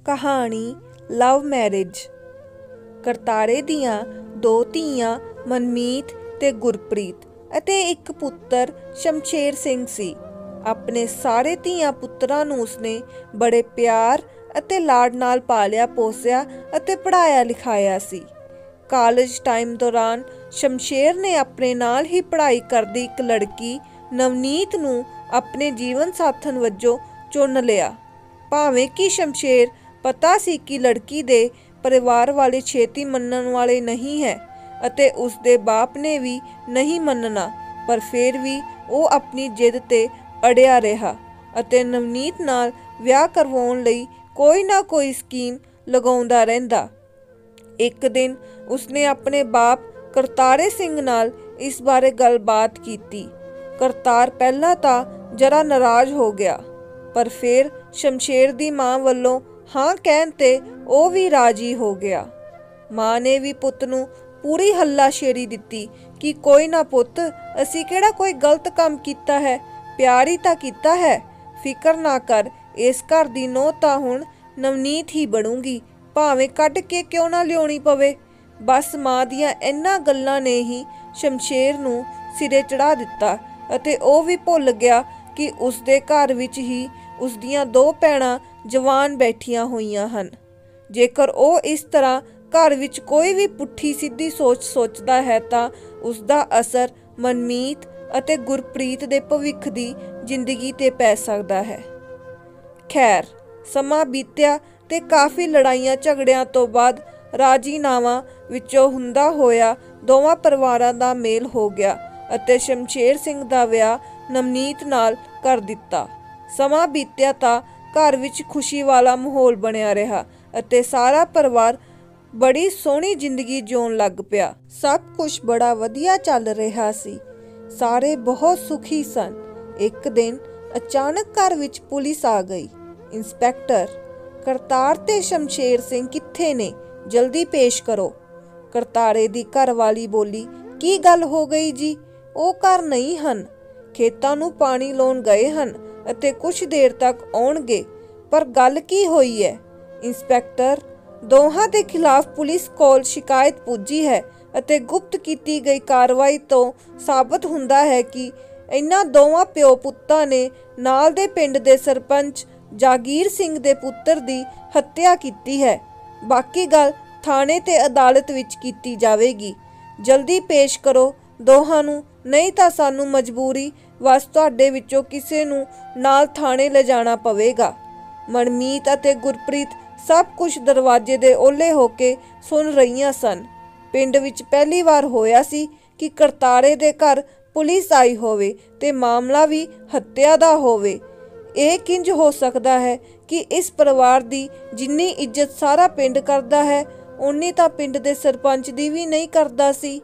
कहानी love marriage. करतारे दियां दो धीआं मनमीत ते गुरप्रीत ਅਤੇ एक पुत्र शमशेर सिंह सी। अपने सारे ਧੀਆਂ ਪੁੱਤਰਾਂ ਨੂੰ ਉਸਨੇ बड़े प्यार ਅਤੇ ਲਾਡ ਨਾਲ ਪਾਲਿਆ ਪੋਸਿਆ ਅਤੇ ਪੜ੍ਹਾਇਆ ਲਿਖਾਇਆ ਸੀ। ਕਾਲਜ ਟਾਈਮ ਦੌਰਾਨ ਸ਼ਮਸ਼ੇਰ ਨੇ ਆਪਣੇ ਨਾਲ ਹੀ ਪੜ੍ਹਾਈ ਕਰਦੀ ਇੱਕ ਲੜਕੀ ਨਵਨੀਤ ਨੂੰ ਆਪਣੇ ਜੀਵਨ ਸਾਥਣ ਵਜੋਂ ਚੁਣ ਲਿਆ। ਭਾਵੇਂ ਕਿ ਸ਼ਮਸ਼ੇਰ ਪਤਾ ਸੀ ਕਿ ਲੜਕੀ ਦੇ ਪਰਿਵਾਰ ਵਾਲੇ ਛੇਤੀ ਮੰਨਣ ਵਾਲੇ ਨਹੀਂ ਹੈ ਅਤੇ ਉਸਦੇ ਬਾਪ ਨੇ ਵੀ ਨਹੀਂ ਮੰਨਣਾ, ਪਰ ਫਿਰ ਵੀ ਉਹ ਆਪਣੀ ਜਿੱਦ ਤੇ ਅੜਿਆ ਰਿਹਾ ਅਤੇ ਨਵਨੀਤ ਨਾਲ ਵਿਆਹ ਕਰਵਾਉਣ ਲਈ ਕੋਈ ਨਾ ਕੋਈ ਸਕੀਮ ਲਗਾਉਂਦਾ ਰਹਿੰਦਾ। ਇੱਕ ਦਿਨ ਉਸਨੇ ਆਪਣੇ ਬਾਪ ਕਰਤਾਰੇ ਸਿੰਘ ਨਾਲ ਇਸ ਬਾਰੇ ਗੱਲਬਾਤ ਕੀਤੀ। ਕਰਤਾਰ ਪਹਿਲਾਂ ਤਾਂ ਜਰਾ ਨਾਰਾਜ਼ ਹੋ ਗਿਆ, ਪਰ ਫਿਰ ਸ਼ਮਸ਼ੇਰ ਦੀ ਮਾਂ ਵੱਲੋਂ ਹਾਂ ਕਹਿਣ ਤੇ ਉਹ ਵੀ ਰਾਜੀ ਹੋ ਗਿਆ। ਮਾਂ ਨੇ ਵੀ ਪੁੱਤ ਨੂੰ ਪੂਰੀ ਹੱਲਾਸ਼ੇਰੀ ਦਿੱਤੀ ਕਿ ਕੋਈ ਨਾ ਪੁੱਤ, ਅਸੀਂ ਕਿਹੜਾ ਕੋਈ ਗਲਤ ਕੰਮ ਕੀਤਾ ਹੈ, ਪਿਆਰ ਹੀ ਤਾਂ ਕੀਤਾ ਹੈ। ਫਿਕਰ ਨਾ ਕਰ, ਇਸ ਘਰ ਦੀ ਨੂੰਹ ਤਾਂ ਹੁਣ ਨਵਨੀਤ ਹੀ ਬਣੂਗੀ, ਭਾਵੇਂ ਕੱਢ ਕੇ ਕਿਉਂ ਨਾ ਲਿਆਉਣੀ ਪਵੇ। ਬਸ ਮਾਂ ਦੀਆਂ ਇਹਨਾਂ ਗੱਲਾਂ ਨੇ ਹੀ ਸ਼ਮਸ਼ੇਰ ਨੂੰ ਸਿਰੇ ਚੜਾ ਦਿੱਤਾ ਅਤੇ ਉਹ ਵੀ ਭੁੱਲ ਗਿਆ ਕਿ ਉਸਦੇ ਘਰ ਵਿੱਚ ਹੀ ਉਸਦੀਆਂ ਦੋ ਭੈਣਾਂ ਜਵਾਨ ਬੈਠੀਆਂ ਹੋਈਆਂ ਹਨ। ਜੇਕਰ ਉਹ ਇਸ ਤਰ੍ਹਾਂ ਘਰ ਵਿੱਚ ਕੋਈ ਵੀ ਪੁੱਠੀ ਸਿੱਧੀ ਸੋਚ ਸੋਚਦਾ ਹੈ ਤਾਂ ਉਸਦਾ ਅਸਰ ਮਨਮੀਤ ਅਤੇ ਗੁਰਪ੍ਰੀਤ ਦੇ ਭਵਿੱਖ ਦੀ ਜ਼ਿੰਦਗੀ ਤੇ ਪੈ ਸਕਦਾ ਹੈ। ਖੈਰ, ਸਮਾਂ ਬੀਤਿਆ ਤੇ ਕਾਫੀ ਲੜਾਈਆਂ ਝਗੜਿਆਂ ਤੋਂ ਬਾਅਦ ਰਾਜੀਨਾਮਾ ਵਿੱਚੋਂ ਹੁੰਦਾ ਹੋਇਆ ਦੋਵਾਂ ਪਰਿਵਾਰਾਂ ਦਾ ਮੇਲ ਹੋ ਗਿਆ ਅਤੇ ਸ਼ਮਸ਼ੇਰ ਸਿੰਘ ਦਾ ਵਿਆਹ ਨਵਨੀਤ ਨਾਲ ਕਰ ਦਿੱਤਾ। ਸਮਾਂ ਬੀਤਿਆ ਤਾਂ ਘਰ ਵਿੱਚ ਖੁਸ਼ੀ ਵਾਲਾ ਮਾਹੌਲ ਬਣਿਆ ਰਿਹਾ ਅਤੇ ਸਾਰਾ ਪਰਿਵਾਰ ਬੜੀ ਸੋਹਣੀ ਜ਼ਿੰਦਗੀ ਜਿਉਣ ਲੱਗ ਪਿਆ। ਸਭ ਕੁਝ ਬੜਾ ਵਧੀਆ ਚੱਲ ਰਿਹਾ ਸੀ, ਸਾਰੇ ਬਹੁਤ ਸੁਖੀ ਸਨ। ਇੱਕ ਦਿਨ ਅਚਾਨਕ ਘਰ ਵਿੱਚ ਪੁਲਿਸ ਆ ਗਈ। ਇੰਸਪੈਕਟਰ, ਕਰਤਾਰ ਤੇ ਸ਼ਮਸ਼ੇਰ ਸਿੰਘ ਕਿੱਥੇ ਨੇ? ਜਲਦੀ ਪੇਸ਼ ਕਰੋ। ਕਰਤਾਰੇ ਦੀ ਘਰਵਾਲੀ ਬੋਲੀ। ਕੀ ਗੱਲ ਹੋ ਗਈ ਜੀ? ਉਹ ਘਰ ਨਹੀਂ ਹਨ, ਖੇਤਾਂ ਨੂੰ ਪਾਣੀ ਲਾਉਣ ਗਏ ਹਨ ਅਤੇ ਕੁਝ ਦੇਰ ਤੱਕ ਆਉਣਗੇ। ਪਰ ਗੱਲ ਕੀ ਹੋਈ ਹੈ? ਇੰਸਪੈਕਟਰ, ਦੋਹਾਂ ਦੇ ਖਿਲਾਫ ਪੁਲਿਸ ਕੋਲ ਸ਼ਿਕਾਇਤ ਪੁੱਜੀ ਹੈ ਅਤੇ ਗੁਪਤ ਕੀਤੀ ਗਈ ਕਾਰਵਾਈ ਤੋਂ ਸਾਬਤ ਹੁੰਦਾ ਹੈ ਕਿ ਇਹਨਾਂ ਦੋਵਾਂ ਪਿਓ ਪੁੱਤਾਂ ਨੇ ਨਾਲ ਦੇ ਪਿੰਡ ਦੇ ਸਰਪੰਚ ਜਾਗੀਰ ਸਿੰਘ ਦੇ ਪੁੱਤਰ ਦੀ ਹੱਤਿਆ ਕੀਤੀ ਹੈ। ਬਾਕੀ ਗੱਲ ਥਾਣੇ ਤੇ ਅਦਾਲਤ ਵਿੱਚ ਕੀਤੀ ਜਾਵੇਗੀ। ਜਲਦੀ ਪੇਸ਼ ਕਰੋ ਦੋਹਾਂ ਨੂੰ, ਨਹੀਂ ਤਾਂ ਸਾਨੂੰ ਮਜਬੂਰੀ ਵਸ ਤੁਹਾਡੇ ਵਿੱਚੋਂ ਕਿਸੇ ਨੂੰ ਨਾਲ ਥਾਣੇ ਲਿਜਾਣਾ ਪਵੇਗਾ। ਮਨਮੀਤ ਅਤੇ ਗੁਰਪ੍ਰੀਤ ਸਭ ਕੁਝ ਦਰਵਾਜ਼ੇ ਦੇ ਓਹਲੇ ਹੋ ਕੇ ਸੁਣ ਰਹੀਆਂ ਸਨ। ਪਿੰਡ ਵਿੱਚ ਪਹਿਲੀ ਵਾਰ ਹੋਇਆ ਸੀ ਕਿ ਕਰਤਾਰੇ ਦੇ ਘਰ ਪੁਲਿਸ ਆਈ ਹੋਵੇ ਤੇ ਮਾਮਲਾ ਵੀ ਹੱਤਿਆ ਦਾ ਹੋਵੇ। ਇਹ ਕਿੰਜ ਹੋ ਸਕਦਾ ਹੈ ਕਿ ਇਸ ਪਰਿਵਾਰ ਦੀ ਜਿੰਨੀ ਇੱਜ਼ਤ ਸਾਰਾ ਪਿੰਡ ਕਰਦਾ ਹੈ, ਉਨੀ ਤਾਂ ਪਿੰਡ ਦੇ ਸਰਪੰਚ ਦੀ ਵੀ ਨਹੀਂ ਕਰਦਾ ਸੀ।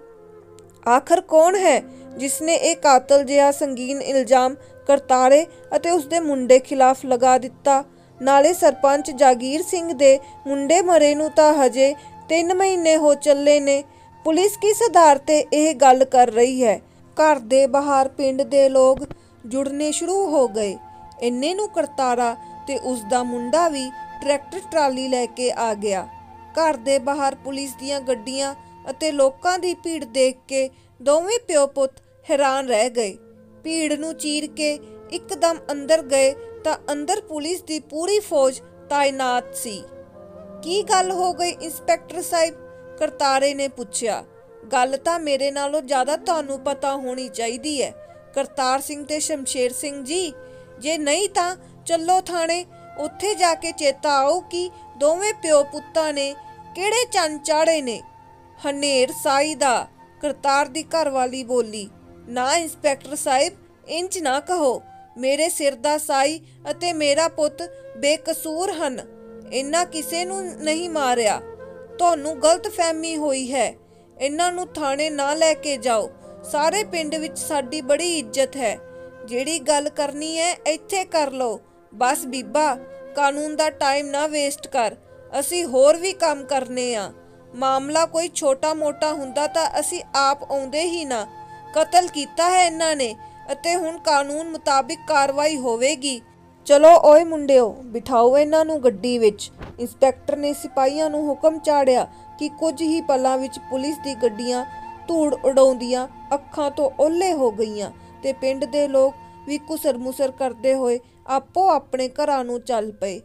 ਆਖਰ ਕੌਣ ਹੈ ਜਿਸਨੇ ਇਹ ਕਾਤਲ ਜਿਹਾ ਸੰਗੀਨ ਇਲਜ਼ਾਮ ਕਰਤਾਰੇ ਅਤੇ ਉਸਦੇ ਮੁੰਡੇ ਖਿਲਾਫ ਲਗਾ ਦਿੱਤਾ? ਨਾਲੇ ਸਰਪੰਚ ਜਾਗੀਰ ਸਿੰਘ ਦੇ ਮੁੰਡੇ ਮਰੇ ਨੂੰ ਤਾਂ ਹਜੇ 3 ਮਹੀਨੇ ਹੋ ਚੱਲੇ ਨੇ। ਪੁਲਿਸ ਕਿਸ ਆਧਾਰ ਤੇ ਇਹ ਗੱਲ ਕਰ ਰਹੀ ਹੈ? ਘਰ ਦੇ ਬਾਹਰ ਪਿੰਡ ਦੇ ਲੋਕ ਜੁੜਨੇ ਸ਼ੁਰੂ ਹੋ ਗਏ। ਇੰਨੇ ਨੂੰ ਕਰਤਾਰਾ ਤੇ ਉਸਦਾ ਮੁੰਡਾ ਵੀ ਟਰੈਕਟਰ ਟਰਾਲੀ ਲੈ ਕੇ ਆ ਗਿਆ। ਘਰ ਦੇ ਬਾਹਰ ਪੁਲਿਸ ਦੀਆਂ ਗੱਡੀਆਂ ਅਤੇ ਲੋਕਾਂ ਦੀ ਭੀੜ ਦੇਖ ਕੇ ਦੋਵੇਂ ਪਿਓ ਪੁੱਤ ਹੈਰਾਨ ਰਹਿ ਗਏ। ਭੀੜ ਨੂੰ ਚੀਰ ਕੇ ਇੱਕਦਮ ਅੰਦਰ ਗਏ ਤਾਂ ਅੰਦਰ ਪੁਲਿਸ ਦੀ ਪੂਰੀ ਫੌਜ ਤਾਇਨਾਤ ਸੀ। ਕੀ ਗੱਲ ਹੋ ਗਈ ਇੰਸਪੈਕਟਰ ਸਾਹਿਬ? ਕਰਤਾਰੇ ਨੇ ਪੁੱਛਿਆ। ਗੱਲ ਤਾਂ ਮੇਰੇ ਨਾਲੋਂ ਜ਼ਿਆਦਾ ਤੁਹਾਨੂੰ ਪਤਾ ਹੋਣੀ ਚਾਹੀਦੀ ਹੈ ਕਰਤਾਰ ਸਿੰਘ ਤੇ ਸ਼ਮਸ਼ੇਰ ਸਿੰਘ ਜੀ। ਜੇ ਨਹੀਂ ਤਾਂ ਚੱਲੋ ਥਾਣੇ, ਉੱਥੇ ਜਾ ਕੇ ਚੇਤਾ ਆਓ ਕਿ ਦੋਵੇਂ ਪਿਓ ਪੁੱਤਾਂ ਨੇ ਕਿਹੜੇ ਚੰਨ ਚਾੜੇ ਨੇ। ਹਨੇਰ ਸਾਈ ਦਾ, ਕਰਤਾਰ ਦੀ ਘਰਵਾਲੀ ਬੋਲੀ। ਨਾ ਇੰਸਪੈਕਟਰ ਸਾਹਿਬ, ਇੰਜ ਨਾ ਕਹੋ। ਮੇਰੇ ਸਿਰ ਦਾ ਸਾਈ ਅਤੇ ਮੇਰਾ ਪੁੱਤ ਬੇਕਸੂਰ ਹਨ। ਇਹਨਾਂ ਕਿਸੇ ਨੂੰ ਨਹੀਂ ਮਾਰਿਆ। ਤੁਹਾਨੂੰ ਗਲਤ ਫਹਿਮੀ ਹੋਈ ਹੈ। ਇਹਨਾਂ ਨੂੰ ਥਾਣੇ ਨਾ ਲੈ ਕੇ ਜਾਓ। ਸਾਰੇ ਪਿੰਡ ਵਿੱਚ ਸਾਡੀ ਬੜੀ ਇੱਜ਼ਤ ਹੈ। ਜਿਹੜੀ ਗੱਲ ਕਰਨੀ ਹੈ ਇੱਥੇ ਕਰ ਲਓ। ਬਸ ਬੀਬਾ, ਕਾਨੂੰਨ ਦਾ ਟਾਈਮ ਨਾ ਵੇਸਟ ਕਰ, ਅਸੀਂ ਹੋਰ ਵੀ ਕੰਮ ਕਰਨੇ ਆ। ਮਾਮਲਾ ਕੋਈ ਛੋਟਾ ਮੋਟਾ ਹੁੰਦਾ ਤਾਂ ਅਸੀਂ ਆਪ ਆਉਂਦੇ ਹੀ ਨਾ। ਕਤਲ ਕੀਤਾ ਹੈ ਇਹਨਾਂ ਨੇ ਅਤੇ ਹੁਣ ਕਾਨੂੰਨ ਮੁਤਾਬਿਕ ਕਾਰਵਾਈ ਹੋਵੇਗੀ। ਚਲੋ ਓਏ ਮੁੰਡਿਓ, ਬਿਠਾਓ ਇਹਨਾਂ ਨੂੰ ਗੱਡੀ ਵਿੱਚ। ਇੰਸਪੈਕਟਰ ਨੇ ਸਿਪਾਹੀਆਂ ਨੂੰ ਹੁਕਮ ਚਾੜਿਆ ਕਿ ਕੁਝ ਹੀ ਪਲਾਂ ਵਿੱਚ ਪੁਲਿਸ ਦੀ ਗੱਡੀਆਂ ਧੂੜ ਉਡਾਉਂਦੀਆਂ ਅੱਖਾਂ ਤੋਂ ਓਹਲੇ ਹੋ ਗਈਆਂ ਤੇ ਪਿੰਡ ਦੇ ਲੋਕ ਵੀ ਘੁਸਰ-ਮੁਸਰ ਕਰਦੇ ਹੋਏ ਆਪੋ ਆਪਣੇ ਘਰਾਂ ਨੂੰ ਚੱਲ ਪਏ।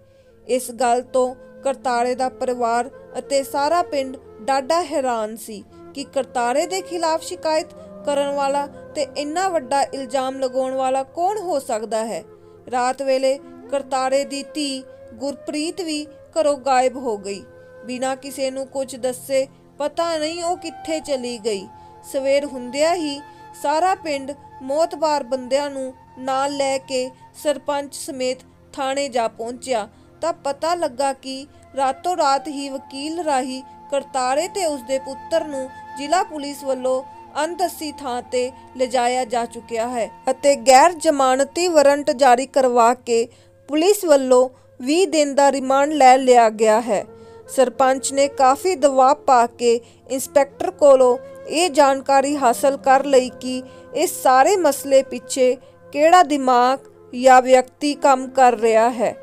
ਇਸ ਗੱਲ ਤੋਂ ਕਰਤਾਰੇ ਦਾ ਪਰਿਵਾਰ ਅਤੇ ਸਾਰਾ ਪਿੰਡ ਡਾਢਾ ਹੈਰਾਨ ਸੀ ਕਿ ਕਰਤਾਰੇ ਦੇ ਖਿਲਾਫ ਸ਼ਿਕਾਇਤ ਕਰਨ ਵਾਲਾ ਤੇ ਇੰਨਾ ਵੱਡਾ ਇਲਜ਼ਾਮ ਲਗਾਉਣ ਵਾਲਾ ਕੌਣ ਹੋ ਸਕਦਾ ਹੈ। ਰਾਤ ਵੇਲੇ ਕਰਤਾਰੇ ਦੀ ਧੀ ਗੁਰਪ੍ਰੀਤ ਵੀ ਘਰੋਂ ਗਾਇਬ ਹੋ ਗਈ। ਬਿਨਾਂ ਕਿਸੇ ਨੂੰ ਕੁਝ ਦੱਸੇ ਪਤਾ ਨਹੀਂ ਉਹ ਕਿੱਥੇ ਚਲੀ ਗਈ। ਸਵੇਰ ਹੁੰਦਿਆਂ ਹੀ ਸਾਰਾ ਪਿੰਡ ਮੋਤਬਾਰ ਬੰਦਿਆਂ ਨੂੰ ਨਾਲ ਲੈ ਕੇ ਸਰਪੰਚ ਸਮੇਤ ਥਾਣੇ ਜਾ ਪਹੁੰਚਿਆ ਤਾਂ ਪਤਾ ਲੱਗਾ ਕਿ ਰਾਤੋਂ ਰਾਤ ਹੀ ਵਕੀਲ ਰਾਹੀਂ ਕਰਤਾਰੇ ਤੇ ਉਸਦੇ ਪੁੱਤਰ ਨੂੰ ਜ਼ਿਲ੍ਹਾ ਪੁਲਿਸ ਵੱਲੋਂ ਅਣਦੱਸੀ ਥਾਂ ਤੇ ਲਿਜਾਇਆ ਜਾ ਚੁੱਕਿਆ ਹੈ ਅਤੇ ਗੈਰ ਜ਼ਮਾਨਤੀ ਵਾਰੰਟ ਜਾਰੀ ਕਰਵਾ ਕੇ ਪੁਲਿਸ ਵੱਲੋਂ 20 ਦਿਨ ਦਾ ਰਿਮਾਂਡ ਲੈ ਲਿਆ ਗਿਆ ਹੈ। ਸਰਪੰਚ ਨੇ ਕਾਫੀ ਦਬਾਅ ਪਾ ਕੇ ਇੰਸਪੈਕਟਰ ਕੋਲੋਂ ਇਹ ਜਾਣਕਾਰੀ ਹਾਸਲ ਕਰ ਲਈ ਕਿ ਇਸ ਸਾਰੇ ਮਸਲੇ ਪਿੱਛੇ ਕਿਹੜਾ ਦਿਮਾਗ ਜਾਂ ਵਿਅਕਤੀ ਕੰਮ ਕਰ ਰਿਹਾ ਹੈ।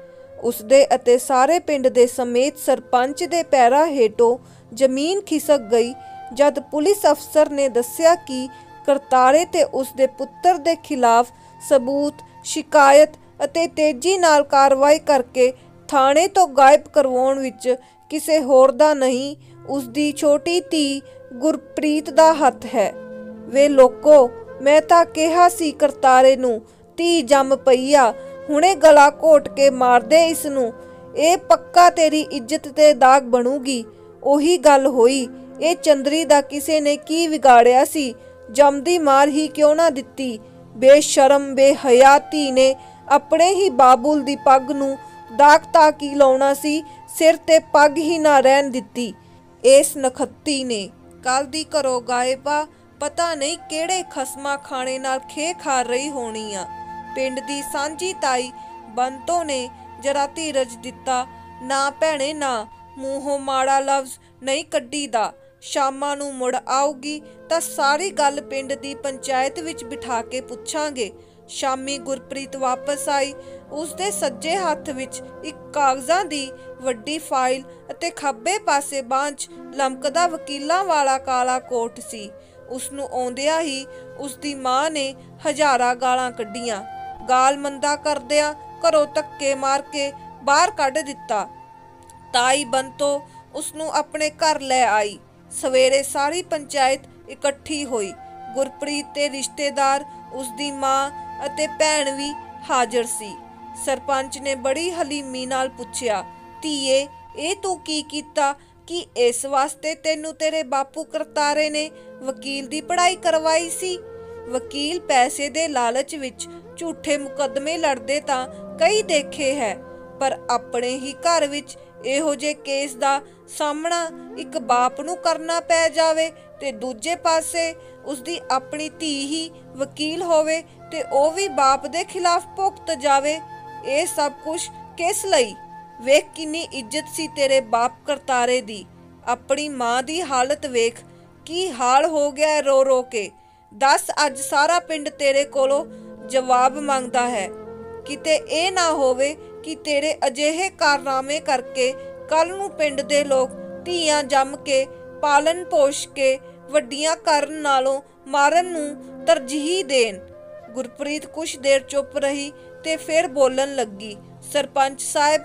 ਉਸਦੇ ਅਤੇ ਸਾਰੇ ਪਿੰਡ ਦੇ ਸਮੇਤ ਸਰਪੰਚ ਦੇ ਪੈਰਾਂ ਹੇਠੋਂ ਜ਼ਮੀਨ ਖਿਸਕ ਗਈ ਜਦ ਪੁਲਿਸ ਅਫਸਰ ਨੇ ਦੱਸਿਆ ਕਿ ਕਰਤਾਰੇ ਤੇ ਉਸਦੇ ਪੁੱਤਰ ਦੇ ਖਿਲਾਫ ਸਬੂਤ, ਸ਼ਿਕਾਇਤ ਅਤੇ ਤੇਜ਼ੀ ਨਾਲ ਕਾਰਵਾਈ ਕਰਕੇ ਥਾਣੇ ਤੋਂ ਗਾਇਬ ਕਰਵਾਉਣ ਵਿੱਚ ਕਿਸੇ ਹੋਰ ਦਾ ਨਹੀਂ, ਉਸਦੀ ਛੋਟੀ ਧੀ ਗੁਰਪ੍ਰੀਤ ਦਾ ਹੱਥ ਹੈ। ਵੇ ਲੋਕੋ, ਮੈਂ ਤਾਂ ਕਿਹਾ ਸੀ ਕਰਤਾਰੇ ਨੂੰ, ਧੀ ਜੰਮ ਪਈ ਆ, ਹੁਣੇ ਗਲਾ ਘੋਟ ਕੇ ਮਾਰ ਦੇ ਇਸ ਨੂੰ, ਇਹ ਪੱਕਾ ਤੇਰੀ ਇੱਜ਼ਤ ਤੇ ਦਾਗ ਬਣੂਗੀ। ਉਹੀ ਗੱਲ ਹੋਈ, ਇਹ ਚੰਦਰੀ ਦਾ ਕਿਸੇ ਨੇ ਕੀ ਵਿਗਾੜਿਆ ਸੀ, ਜੰਮਦੀ ਮਾਰ ਹੀ ਕਿਉਂ ਨਾ ਦਿੱਤੀ। ਬੇਸ਼ਰਮ ਬੇਹਯਾ ਧੀ ਨੇ ਆਪਣੇ ਹੀ ਬਾਬੁਲ ਦੀ ਪੱਗ ਨੂੰ ਦਾਗ ਤਾਂ ਕੀ ਲਾਉਣਾ ਸੀ, ਸਿਰ ਤੇ ਪੱਗ ਹੀ ਨਾ ਰਹਿਣ ਦਿੱਤੀ। ਇਸ ਨਖੱਤੀ ਨੇ ਕੱਲ ਦੀ ਘਰੋਂ ਗਾਇਬਾ ਪਤਾ ਨਹੀਂ ਕਿਹੜੇ ਖਸਮਾ ਖਾਣੇ ਨਾਲ ਖੇ ਖਾ ਰਹੀ ਹੋਣੀ ਆ। ਪਿੰਡ ਦੀ ਸਾਂਝੀ ਤਾਈ ਬੰਤੋ ਨੇ ਜਰਾ ਧੀਰਜ ਦਿੱਤਾ, ਨਾ ਭੈਣੇ ਨਾ, ਮੂੰਹੋਂ ਮਾੜਾ ਲਫ਼ਜ਼ ਨਹੀਂ ਕੱਢੀਦਾ। ਸ਼ਾਮਾਂ ਨੂੰ ਮੁੜ ਆਊਗੀ ਤਾਂ ਸਾਰੀ ਗੱਲ ਪਿੰਡ ਦੀ ਪੰਚਾਇਤ ਵਿੱਚ ਬਿਠਾ ਕੇ ਪੁੱਛਾਂਗੇ। ਸ਼ਾਮੀ ਗੁਰਪ੍ਰੀਤ ਵਾਪਸ ਆਈ। ਉਸਦੇ ਸੱਜੇ ਹੱਥ ਵਿੱਚ ਇੱਕ ਕਾਗਜ਼ਾਂ ਦੀ ਵੱਡੀ ਫਾਈਲ ਅਤੇ ਖੱਬੇ ਪਾਸੇ ਬਾਂਹ 'ਚ ਲਮਕਦਾ ਵਕੀਲਾਂ ਵਾਲਾ ਕਾਲਾ ਕੋਟ ਸੀ। ਉਸਨੂੰ ਆਉਂਦਿਆਂ ਹੀ ਉਸਦੀ ਮਾਂ ਨੇ ਹਜ਼ਾਰਾਂ ਗਾਲਾਂ ਕੱਢੀਆਂ। ਗਾਲ ਮੰਦਾ ਕਰਦਿਆਂ ਘਰੋਂ ਧੱਕੇ ਮਾਰ ਕੇ ਬਾਹਰ ਕੱਢ ਦਿੱਤਾ। ਤਾਈ ਬੰਤੋ ਉਸਨੂੰ ਆਪਣੇ ਘਰ ਲੈ ਆਈ। ਸਵੇਰੇ ਸਾਰੀ ਪੰਚਾਇਤ ਇਕੱਠੀ ਹੋਈ। ਗੁਰਪ੍ਰੀਤ ਦੇ ਰਿਸ਼ਤੇਦਾਰ, ਉਸਦੀ ਮਾਂ ਅਤੇ ਭੈਣ ਵੀ ਹਾਜ਼ਰ ਸੀ। ਸਰਪੰਚ ਨੇ ਬੜੀ ਹਲੀਮੀ ਨਾਲ ਪੁੱਛਿਆ, ਧੀਏ, ਇਹ ਤੂੰ ਕੀ ਕੀਤਾ? ਕਿ ਇਸ ਵਾਸਤੇ ਤੈਨੂੰ ਤੇਰੇ ਬਾਪੂ ਕਰਤਾਰੇ ਨੇ ਵਕੀਲ ਦੀ ਪੜ੍ਹਾਈ ਕਰਵਾਈ ਸੀ? ਵਕੀਲ ਪੈਸੇ ਦੇ ਲਾਲਚ ਵਿੱਚ ਝੂਠੇ ਮੁਕੱਦਮੇ ਲੜਦੇ ਤਾਂ ਕਈ ਦੇਖੇ ਹੈ, ਪਰ ਆਪਣੇ ਹੀ ਘਰ ਵਿੱਚ ਇਹੋ ਜਿਹੇ ਕੇਸ ਦਾ ਸਾਹਮਣਾ ਇੱਕ ਬਾਪ ਨੂੰ ਕਰਨਾ ਪੈ ਜਾਵੇ ਤੇ ਦੂਜੇ ਪਾਸੇ ਉਸਦੀ ਆਪਣੀ ਧੀ ਹੀ ਵਕੀਲ ਹੋਵੇ ਤੇ ਉਹ ਵੀ ਬਾਪ ਦੇ ਖਿਲਾਫ ਭੁਗਤ ਜਾਵੇ। ਇਹ ਸਭ ਕੁਝ ਕਿਸ ਲਈ? ਵੇਖ ਕਿੰਨੀ ਇੱਜ਼ਤ ਸੀ ਤੇਰੇ ਬਾਪ ਕਰਤਾਰੇ ਦੀ। ਆਪਣੀ ਮਾਂ ਦੀ ਹਾਲਤ ਵੇਖ, ਕੀ ਹਾਲ ਹੋ ਗਿਆ ਰੋ ਰੋ ਕੇ। ਦੱਸ, ਅੱਜ ਸਾਰਾ ਪਿੰਡ ਤੇਰੇ ਕੋਲੋਂ ਜਵਾਬ ਮੰਗਦਾ ਹੈ। ਕਿਤੇ ਇਹ ਨਾ ਹੋਵੇ ਕਿ ਤੇਰੇ ਅਜਿਹੇ ਕਾਰਨਾਮੇ ਕਰਕੇ ਕੱਲ ਨੂੰ ਪਿੰਡ ਦੇ ਲੋਕ ਧੀਆਂ ਜੰਮ ਕੇ ਪਾਲਣ ਪੋਸ਼ ਕੇ ਵੱਡੀਆਂ ਕਰਨ ਨਾਲੋਂ ਮਾਰਨ ਨੂੰ ਤਰਜੀਹ ਦੇਣ। ਗੁਰਪ੍ਰੀਤ ਕੁਛ ਦੇਰ ਚੁੱਪ ਰਹੀ ਤੇ ਫਿਰ ਬੋਲਣ ਲੱਗੀ, ਸਰਪੰਚ ਸਾਹਿਬ,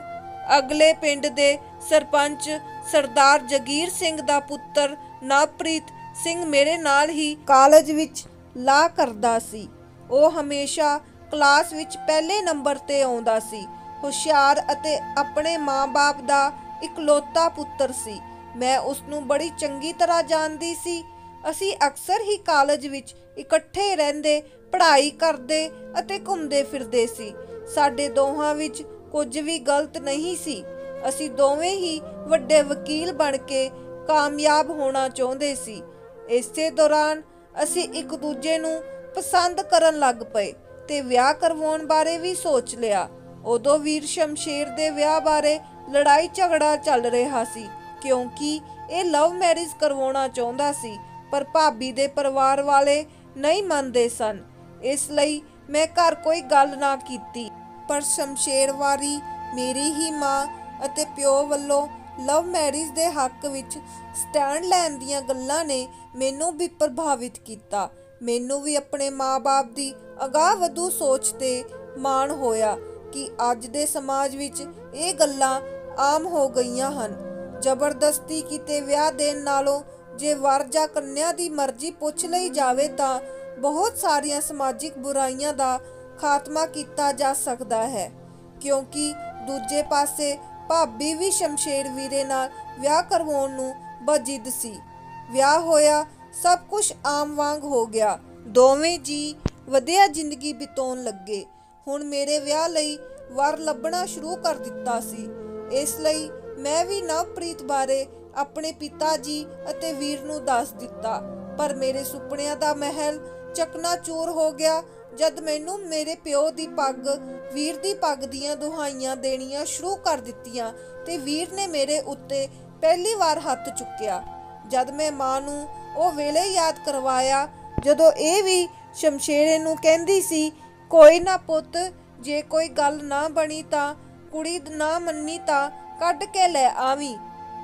ਅਗਲੇ ਪਿੰਡ ਦੇ ਸਰਪੰਚ ਸਰਦਾਰ ਜਗੀਰ ਸਿੰਘ ਦਾ ਪੁੱਤਰ ਨਵਪ੍ਰੀਤ ਸਿੰਘ ਮੇਰੇ ਨਾਲ ਹੀ ਕਾਲਜ ਵਿੱਚ ਲਾ ਕਰਦਾ ਸੀ। ਉਹ ਹਮੇਸ਼ਾ ਕਲਾਸ ਵਿੱਚ ਪਹਿਲੇ ਨੰਬਰ ਤੇ ਆਉਂਦਾ ਸੀ। ਹੁਸ਼ਿਆਰ ਅਤੇ ਆਪਣੇ ਮਾਂ-ਬਾਪ ਦਾ ਇਕਲੌਤਾ ਪੁੱਤਰ ਸੀ। ਮੈਂ ਉਸਨੂੰ ਬੜੀ ਚੰਗੀ ਤਰ੍ਹਾਂ ਜਾਣਦੀ ਸੀ। ਅਸੀਂ ਅਕਸਰ ਹੀ ਕਾਲਜ ਵਿੱਚ ਇਕੱਠੇ ਰਹਿੰਦੇ, ਪੜ੍ਹਾਈ ਕਰਦੇ ਅਤੇ ਘੁੰਮਦੇ ਫਿਰਦੇ ਸੀ। ਸਾਡੇ ਦੋਹਾਂ ਵਿੱਚ ਕੁਝ ਵੀ ਗਲਤ ਨਹੀਂ ਸੀ। ਅਸੀਂ ਦੋਵੇਂ ਹੀ ਵੱਡੇ ਵਕੀਲ ਬਣ ਕੇ ਕਾਮਯਾਬ ਹੋਣਾ ਚਾਹੁੰਦੇ ਸੀ। ਇਸੇ ਦੌਰਾਨ ਅਸੀਂ ਇੱਕ ਦੂਜੇ ਨੂੰ ਪਸੰਦ ਕਰਨ ਲੱਗ ਪਏ ਤੇ ਵਿਆਹ ਕਰਵਾਉਣ ਬਾਰੇ ਵੀ ਸੋਚ ਲਿਆ। ਉਦੋਂ ਵੀਰ ਸ਼ਮਸ਼ੇਰ ਦੇ ਵਿਆਹ ਬਾਰੇ ਲੜਾਈ ਝਗੜਾ ਚੱਲ ਰਿਹਾ ਸੀ ਕਿਉਂਕਿ ਇਹ ਲਵ ਮੈਰਿਜ ਕਰਵਾਉਣਾ ਚਾਹੁੰਦਾ ਸੀ, ਪਰ ਭਾਬੀ ਦੇ ਪਰਿਵਾਰ ਵਾਲੇ ਨਹੀਂ ਮੰਨਦੇ ਸਨ। ਇਸ ਲਈ ਮੈਂ ਘਰ ਕੋਈ ਗੱਲ ਨਾ ਕੀਤੀ। ਪਰ ਸ਼ਮਸ਼ੇਰਵਾਰੀ ਮੇਰੀ ਹੀ ਮਾਂ ਅਤੇ ਪਿਓ ਵੱਲੋਂ ਲਵ ਮੈਰਿਜ ਦੇ ਹੱਕ ਵਿੱਚ ਸਟੈਂਡ ਲੈਣ ਦੀਆਂ ਗੱਲਾਂ ਨੇ ਮੈਨੂੰ ਵੀ ਪ੍ਰਭਾਵਿਤ ਕੀਤਾ। ਮੈਨੂੰ ਵੀ ਆਪਣੇ ਮਾਂ-ਬਾਪ ਦੀ ਅਗਾਂਹ ਵਧੂ ਸੋਚ ਤੇ ਮਾਣ ਹੋਇਆ ਕਿ ਅੱਜ ਦੇ ਸਮਾਜ ਵਿੱਚ ਇਹ ਗੱਲਾਂ ਆਮ ਹੋ ਗਈਆਂ ਹਨ। ਜ਼ਬਰਦਸਤੀ ਕੀਤੇ ਵਿਆਹ ਦੇਣ ਨਾਲੋਂ ਜੇ ਵਰ ਜਾਂ ਕੰਨਿਆ ਦੀ ਮਰਜ਼ੀ ਪੁੱਛ ਲਈ ਜਾਵੇ ਤਾਂ ਬਹੁਤ ਸਾਰੀਆਂ ਸਮਾਜਿਕ ਬੁਰਾਈਆਂ ਦਾ ਖਾਤਮਾ ਕੀਤਾ ਜਾ ਸਕਦਾ ਹੈ। ਕਿਉਂਕਿ ਦੂਜੇ ਪਾਸੇ ਭਾਬੀ ਵੀ ਸ਼ਮਸ਼ੇਰ ਵੀਰੇ ਨਾਲ ਵਿਆਹ ਕਰਵਾਉਣ ਨੂੰ ਬਜਿੱਦ ਸੀ। ਵਿਆਹ ਹੋਇਆ, ਸਭ ਕੁਝ ਆਮ ਵਾਂਗ ਹੋ ਗਿਆ। ਦੋਵੇਂ ਜੀ ਵਧੀਆ ਜ਼ਿੰਦਗੀ ਬਿਤਾਉਣ ਲੱਗੇ। ਹੁਣ ਮੇਰੇ ਵਿਆਹ ਲਈ ਵਰ ਲੱਭਣਾ ਸ਼ੁਰੂ ਕਰ ਦਿੱਤਾ ਸੀ। ਇਸ ਲਈ ਮੈਂ ਵੀ ਨਵਪ੍ਰੀਤ ਬਾਰੇ ਆਪਣੇ ਪਿਤਾ ਜੀ ਅਤੇ ਵੀਰ ਨੂੰ ਦੱਸ ਦਿੱਤਾ। ਪਰ ਮੇਰੇ ਸੁਪਨਿਆਂ ਦਾ ਮਹਿਲ ਚਕਨਾਚੂਰ ਹੋ ਗਿਆ ਜਦ ਮੈਨੂੰ ਮੇਰੇ ਪਿਓ ਦੀ ਪੱਗ ਵੀਰ ਦੀ ਪੱਗ ਦੀਆਂ ਦੁਹਾਈਆਂ ਦੇਣੀਆਂ ਸ਼ੁਰੂ ਕਰ ਦਿੱਤੀਆਂ ਤੇ ਵੀਰ ਨੇ ਮੇਰੇ ਉੱਤੇ ਪਹਿਲੀ ਵਾਰ ਹੱਥ ਚੁੱਕਿਆ। ਜਦ ਮੈਂ ਮਾਂ ਨੂੰ ਉਹ ਵੇਲੇ ਯਾਦ ਕਰਵਾਇਆ ਜਦੋਂ ਇਹ ਵੀ ਸ਼ਮਸ਼ੇਰੇ ਨੂੰ ਕਹਿੰਦੀ ਸੀ, ਕੋਈ ਨਾ ਪੁੱਤ, ਜੇ ਕੋਈ ਗੱਲ ਨਾ ਬਣੀ ਤਾਂ ਕੁੜੀ ਨਾ ਮੰਨੀ ਤਾਂ ਕੱਢ ਕੇ ਲੈ ਆਵੀਂ।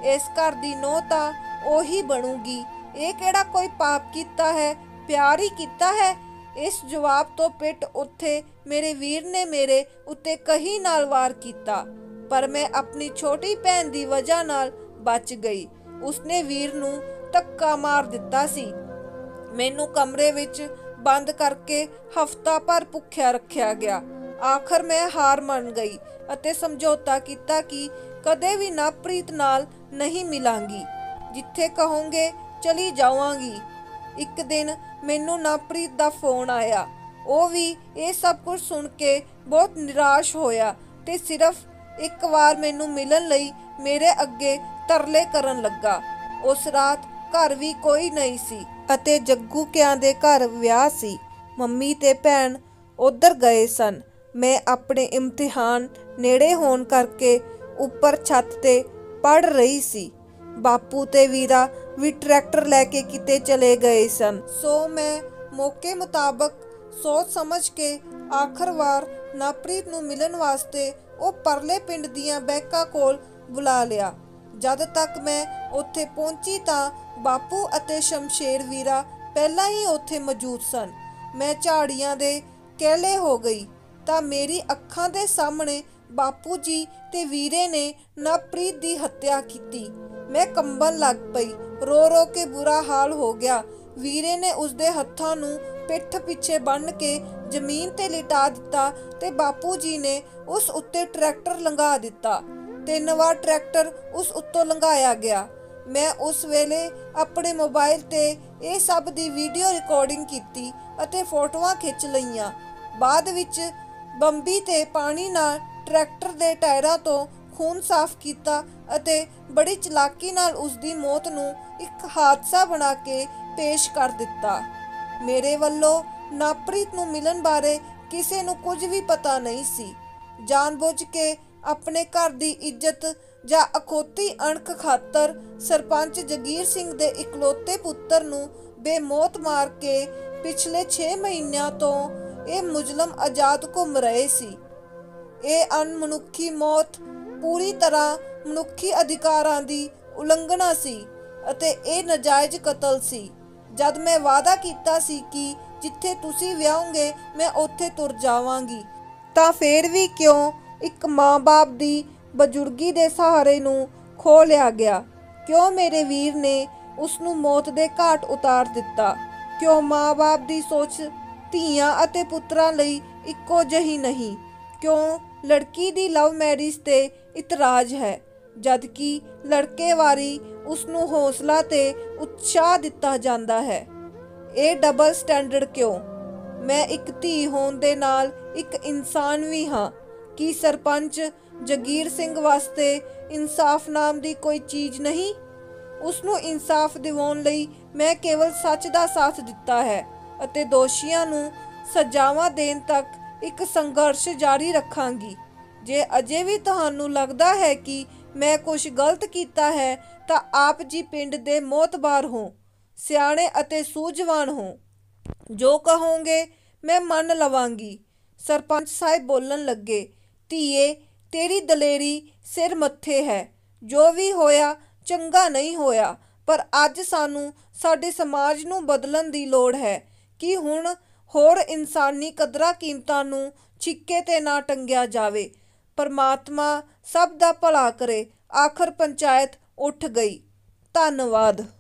ਇਸ ਘਰ ਦੀ ਨੂੰਹ ਤਾਂ ਉਹੀ ਬਣੂਗੀ। ਇਹ ਕਿਹੜਾ ਕੋਈ ਪਾਪ ਕੀਤਾ ਹੈ, ਪਿਆਰ ਹੀ ਕੀਤਾ ਹੈ। ਇਸ ਜਵਾਬ ਤੋਂ ਪਿੱਟ ਉੱਥੇ ਮੇਰੇ ਵੀਰ ਨੇ ਮੇਰੇ ਉੱਤੇ ਕਹੀ ਨਾਲ ਵਾਰ ਕੀਤਾ, ਪਰ ਮੈਂ ਆਪਣੀ ਛੋਟੀ ਭੈਣ ਦੀ ਵਜ੍ਹਾ ਨਾਲ ਬਚ ਗਈ। ਉਸਨੇ ਵੀਰ ਨੂੰ ਧੱਕਾ ਮਾਰ ਦਿੱਤਾ ਸੀ। ਮੈਨੂੰ ਕਮਰੇ ਵਿੱਚ ਬੰਦ ਕਰਕੇ ਹਫ਼ਤਾ ਭਰ ਭੁੱਖਿਆ ਰੱਖਿਆ ਗਿਆ। ਆਖਰ ਮੈਂ ਹਾਰ ਮੰਨ ਗਈ ਅਤੇ ਸਮਝੌਤਾ ਕੀਤਾ ਕਿ ਕਦੇ ਵੀ ਨਵਪ੍ਰੀਤ ਨਾਲ ਨਹੀਂ ਮਿਲਾਂਗੀ। ਜਿੱਥੇ ਕਹੋਗੇ ਚਲੀ ਜਾਵਾਂਗੀ। ਇੱਕ ਦਿਨ ਮੈਨੂੰ ਨਵਪ੍ਰੀਤ ਦਾ ਫੋਨ ਆਇਆ। ਉਹ ਵੀ ਇਹ ਸਭ ਕੁਝ ਸੁਣ ਕੇ ਬਹੁਤ ਨਿਰਾਸ਼ ਹੋਇਆ ਤੇ ਸਿਰਫ ਇੱਕ ਵਾਰ ਮੈਨੂੰ ਮਿਲਣ ਲਈ ਮੇਰੇ ਅੱਗੇ ਤਰਲੇ ਕਰਨ ਲੱਗਾ। ਉਸ ਰਾਤ ਘਰ ਵੀ ਕੋਈ ਨਹੀਂ ਸੀ ਅਤੇ ਜੱਗੂ ਕਿਆਂ ਦੇ ਘਰ ਵਿਆਹ ਸੀ। ਮੰਮੀ ਤੇ ਭੈਣ ਉੱਧਰ ਗਏ ਸਨ। ਮੈਂ ਆਪਣੇ ਇਮਤਿਹਾਨ ਨੇੜੇ ਹੋਣ ਕਰਕੇ ਉੱਪਰ ਛੱਤ ਤੇ ਪੜ੍ਹ ਰਹੀ ਸੀ। ਬਾਪੂ ਤੇ ਵੀਰਾ ਵੀ ਟਰੈਕਟਰ ਲੈ ਕੇ ਕਿਤੇ ਚਲੇ ਗਏ ਸਨ। ਸੋ ਮੈਂ ਮੌਕੇ ਮੁਤਾਬਕ ਸੋਚ ਸਮਝ ਕੇ ਆਖਰ ਵਾਰ ਨਵਪ੍ਰੀਤ ਨੂੰ ਮਿਲਣ ਵਾਸਤੇ ਉਹ ਪਰਲੇ ਪਿੰਡ ਦੀਆਂ ਬੈਕਾਂ ਕੋਲ ਬੁਲਾ ਲਿਆ। ਜਦ ਤੱਕ ਮੈਂ ਉੱਥੇ ਪਹੁੰਚੀ ਤਾਂ ਬਾਪੂ ਅਤੇ ਸ਼ਮਸ਼ੇਰ ਵੀਰਾ ਪਹਿਲਾਂ ਹੀ ਉੱਥੇ ਮੌਜੂਦ ਸਨ। ਮੈਂ ਝਾੜੀਆਂ ਦੇ ਕੈਲੇ ਹੋ ਗਈ ਤਾਂ ਮੇਰੀ ਅੱਖਾਂ ਦੇ ਸਾਹਮਣੇ ਬਾਪੂ ਜੀ ਤੇ ਵੀਰੇ ਨੇ ਨਵਪ੍ਰੀਤ ਦੀ ਹੱਤਿਆ ਕੀਤੀ। ਮੈਂ ਕੰਬਣ ਲੱਗ ਪਈ। ਰੋ ਰੋ ਕੇ ਬੁਰਾ ਹਾਲ ਹੋ ਗਿਆ। ਵੀਰੇ ਨੇ ਉਸਦੇ ਹੱਥਾਂ ਨੂੰ ਪਿੱਠ ਪਿੱਛੇ ਬੰਨ੍ਹ ਕੇ ਜ਼ਮੀਨ ਤੇ ਲਿਟਾ ਦਿੱਤਾ ਤੇ ਬਾਪੂ ਜੀ ਨੇ ਉਸ ਉੱਤੇ ਟਰੈਕਟਰ ਲੰਘਾ ਦਿੱਤਾ। 3 ਵਾਰ ਟਰੈਕਟਰ ਉਸ ਉੱਤੋਂ ਲੰਘਾਇਆ ਗਿਆ। ਮੈਂ ਉਸ ਵੇਲੇ ਆਪਣੇ ਮੋਬਾਈਲ ਤੇ ਇਹ ਸਭ ਦੀ ਵੀਡੀਓ ਰਿਕਾਰਡਿੰਗ ਕੀਤੀ ਅਤੇ ਫੋਟੋਆਂ ਖਿੱਚ ਲਈਆਂ। ਬਾਅਦ ਵਿੱਚ ਬੰਬੀ ਤੇ ਪਾਣੀ ਨਾਲ ਟਰੈਕਟਰ ਦੇ ਟਾਇਰਾਂ ਤੋਂ ਖੂਨ ਸਾਫ਼ ਕੀਤਾ ਅਤੇ ਬੜੀ ਚਲਾਕੀ ਨਾਲ ਉਸ ਦੀ ਮੌਤ ਨੂੰ ਇੱਕ ਹਾਦਸਾ ਬਣਾ ਕੇ ਪੇਸ਼ ਕਰ ਦਿੱਤਾ। ਮੇਰੇ ਵੱਲੋਂ ਨਵਪ੍ਰੀਤ ਨੂੰ ਮਿਲਣ ਬਾਰੇ ਕਿਸੇ ਨੂੰ ਕੁਝ ਵੀ ਪਤਾ ਨਹੀਂ ਸੀ। ਜਾਣਬੁੱਝ ਕੇ ਆਪਣੇ ਘਰ ਦੀ ਇੱਜ਼ਤ ਜਾਂ ਅਖੌਤੀ ਅਣਖ ਖਾਤਰ ਸਰਪੰਚ ਜਗੀਰ ਸਿੰਘ ਦੇ ਇਕਲੌਤੇ ਪੁੱਤਰ ਨੂੰ ਬੇਮੌਤ ਮਾਰ ਕੇ ਪਿਛਲੇ 6 ਮਹੀਨਿਆਂ ਤੋਂ ਇਹ ਮੁਜ਼ਲਮ ਆਜ਼ਾਦ ਘੁੰਮ ਰਹੇ ਸੀ। ਇਹ ਅਣਮਨੁੱਖੀ ਮੌਤ ਪੂਰੀ ਤਰ੍ਹਾਂ ਮਨੁੱਖੀ ਅਧਿਕਾਰਾਂ ਦੀ ਉਲੰਘਣਾ ਸੀ ਅਤੇ ਇਹ ਨਾਜਾਇਜ਼ ਕਤਲ ਸੀ। ਜਦ ਮੈਂ ਵਾਅਦਾ ਕੀਤਾ ਸੀ ਕਿ ਜਿੱਥੇ ਤੁਸੀਂ ਵਿਆਹੋਗੇ ਮੈਂ ਉੱਥੇ ਤੁਰ ਜਾਵਾਂਗੀ, ਤਾਂ ਫੇਰ ਵੀ ਕਿਉਂ ਇੱਕ ਮਾਂ-ਬਾਪ ਦੀ ਬਜ਼ੁਰਗੀ ਦੇ ਸਹਾਰੇ ਨੂੰ ਖੋਹ ਲਿਆ ਗਿਆ? ਕਿਉਂ ਮੇਰੇ ਵੀਰ ਨੇ ਉਸ ਨੂੰ ਮੌਤ ਦੇ ਘਾਟ ਉਤਾਰ ਦਿੱਤਾ? ਕਿਉਂ ਮਾਂ-ਬਾਪ ਦੀ ਸੋਚ ਧੀਆਂ ਅਤੇ ਪੁੱਤਰਾਂ ਲਈ ਇੱਕੋ ਜਿਹੀ ਨਹੀਂ? ਕਿਉਂ ਲੜਕੀ ਦੀ ਲਵ ਮੈਰਿਜ ਤੇ ਇਤਰਾਜ਼ ਹੈ ਜਦਕਿ ਲੜਕੇ ਵਾਰੀ ਉਸ ਨੂੰ ਹੌਸਲਾ ਤੇ ਉਤਸ਼ਾਹ ਦਿੱਤਾ ਜਾਂਦਾ ਹੈ? ਇਹ ਡਬਲ ਸਟੈਂਡਰਡ ਕਿਉਂ? ਮੈਂ ਇੱਕ ਧੀ ਹੋਣ ਦੇ ਨਾਲ ਇੱਕ ਇਨਸਾਨ ਵੀ ਹਾਂ। ਕੀ ਸਰਪੰਚ ਜਗੀਰ ਸਿੰਘ ਵਾਸਤੇ ਇਨਸਾਫ ਨਾਮ ਦੀ ਕੋਈ ਚੀਜ਼ ਨਹੀਂ? ਉਸ ਨੂੰ ਇਨਸਾਫ ਦਿਵਾਉਣ ਲਈ ਮੈਂ ਕੇਵਲ ਸੱਚ ਦਾ ਸਾਥ ਦਿੱਤਾ ਹੈ ਅਤੇ ਦੋਸ਼ੀਆਂ ਨੂੰ ਸਜ਼ਾਵਾਂ ਦੇਣ ਤੱਕ ਇੱਕ ਸੰਘਰਸ਼ ਜਾਰੀ ਰੱਖਾਂਗੀ। ਜੇ ਅਜੇ ਵੀ ਤੁਹਾਨੂੰ ਲੱਗਦਾ ਹੈ ਕਿ ਮੈਂ ਕੁਝ ਗਲਤ ਕੀਤਾ ਹੈ ਤਾਂ ਆਪ ਜੀ ਪਿੰਡ ਦੇ ਮੋਤਬਾਰ ਹੋ, ਸਿਆਣੇ ਅਤੇ ਸੂਝਵਾਨ ਹੋ। ਜੋ ਕਹੋਗੇ ਮੈਂ ਮੰਨ ਲਵਾਂਗੀ। ਸਰਪੰਚ ਸਾਹਿਬ ਬੋਲਣ ਲੱਗੇ, ਧੀਏ ਤੇਰੀ ਦਲੇਰੀ ਸਿਰ ਮੱਥੇ ਹੈ। ਜੋ ਵੀ ਹੋਇਆ ਚੰਗਾ ਨਹੀਂ ਹੋਇਆ, ਪਰ ਅੱਜ ਸਾਨੂੰ ਸਾਡੇ ਸਮਾਜ ਨੂੰ ਬਦਲਣ ਦੀ ਲੋੜ ਹੈ ਕਿ ਹੁਣ ਹੋਰ ਇਨਸਾਨੀ ਕਦਰਾਂ ਕੀਮਤਾਂ ਨੂੰ ਛਿੱਕੇ ਤੇ ਨਾ ਟੰਗਿਆ ਜਾਵੇ। ਪਰਮਾਤਮਾ ਸਭ ਦਾ ਭਲਾ ਕਰੇ। ਆਖਰ ਪੰਚਾਇਤ ਉੱਠ ਗਈ। ਧੰਨਵਾਦ।